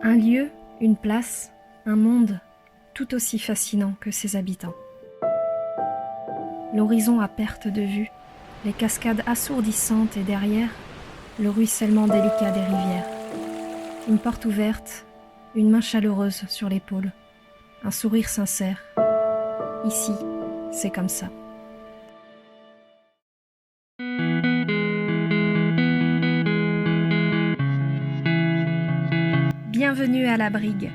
Un lieu, une place, un monde tout aussi fascinant que ses habitants. L'horizon à perte de vue, les cascades assourdissantes et derrière, le ruissellement délicat des rivières. Une porte ouverte, une main chaleureuse sur l'épaule, un sourire sincère. Ici, c'est comme ça. Bienvenue à La Brigue.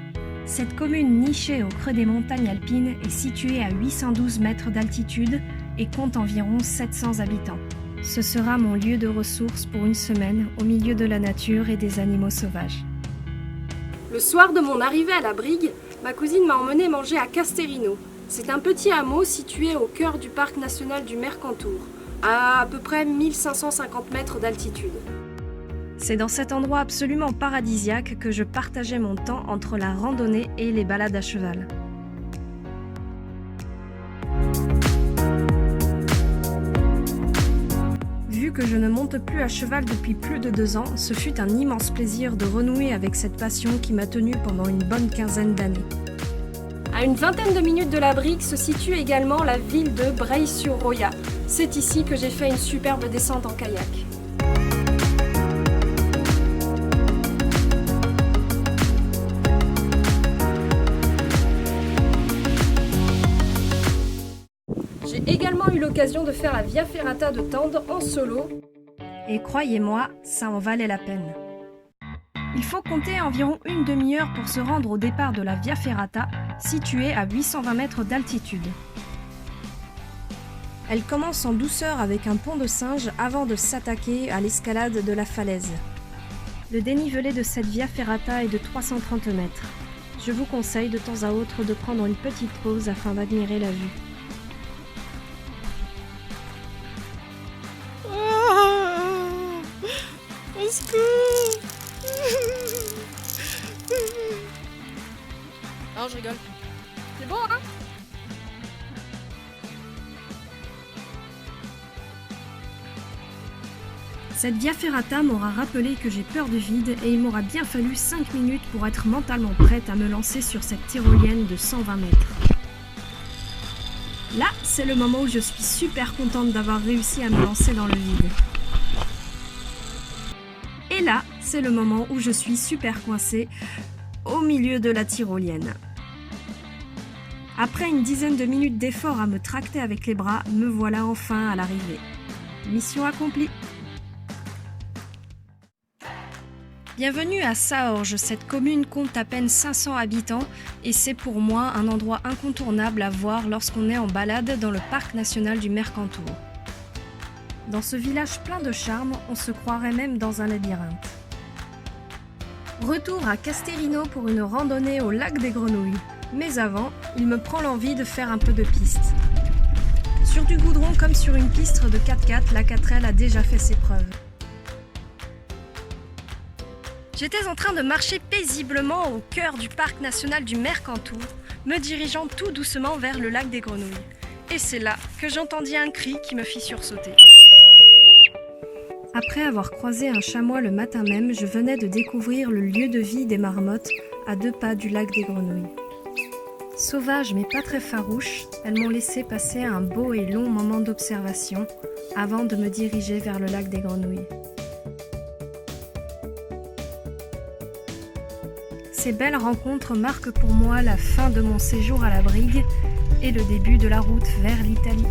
Cette commune nichée au creux des montagnes alpines est située à 812 mètres d'altitude et compte environ 700 habitants. Ce sera mon lieu de ressources pour une semaine au milieu de la nature et des animaux sauvages. Le soir de mon arrivée à La Brigue, ma cousine m'a emmené manger à Casterino. C'est un petit hameau situé au cœur du parc national du Mercantour, à peu près 1550 mètres d'altitude. C'est dans cet endroit absolument paradisiaque que je partageais mon temps entre la randonnée et les balades à cheval. Vu que je ne monte plus à cheval depuis plus de 2 ans, ce fut un immense plaisir de renouer avec cette passion qui m'a tenue pendant une bonne quinzaine d'années. À une vingtaine de minutes de La Brigue se situe également la ville de Breil-sur-Roya. C'est ici que j'ai fait une superbe descente en kayak. J'ai également eu l'occasion de faire la Via Ferrata de Tende en solo. Et croyez-moi, ça en valait la peine. Il faut compter environ une demi-heure pour se rendre au départ de la Via Ferrata, située à 820 mètres d'altitude. Elle commence en douceur avec un pont de singe avant de s'attaquer à l'escalade de la falaise. Le dénivelé de cette Via Ferrata est de 330 mètres. Je vous conseille de temps à autre de prendre une petite pause afin d'admirer la vue. Non, je rigole. C'est bon, hein? Cette Via Ferrata m'aura rappelé que j'ai peur du vide et il m'aura bien fallu 5 minutes pour être mentalement prête à me lancer sur cette tyrolienne de 120 mètres. Là, c'est le moment où je suis super contente d'avoir réussi à me lancer dans le vide. Et là, c'est le moment où je suis super coincée au milieu de la tyrolienne. Après une dizaine de minutes d'effort à me tracter avec les bras, me voilà enfin à l'arrivée. Mission accomplie. Bienvenue à Saorge, cette commune compte à peine 500 habitants et c'est pour moi un endroit incontournable à voir lorsqu'on est en balade dans le parc national du Mercantour. Dans ce village plein de charme, on se croirait même dans un labyrinthe. Retour à Casterino pour une randonnée au lac des Grenouilles. Mais avant, il me prend l'envie de faire un peu de piste. Sur du goudron comme sur une piste de 4x4, la 4L a déjà fait ses preuves. J'étais en train de marcher paisiblement au cœur du parc national du Mercantour, me dirigeant tout doucement vers le lac des Grenouilles. Et c'est là que j'entendis un cri qui me fit sursauter. Après avoir croisé un chamois le matin même, je venais de découvrir le lieu de vie des marmottes à 2 pas du lac des Grenouilles. Sauvages mais pas très farouches, elles m'ont laissé passer un beau et long moment d'observation avant de me diriger vers le lac des Grenouilles. Ces belles rencontres marquent pour moi la fin de mon séjour à La Brigue et le début de la route vers l'Italie.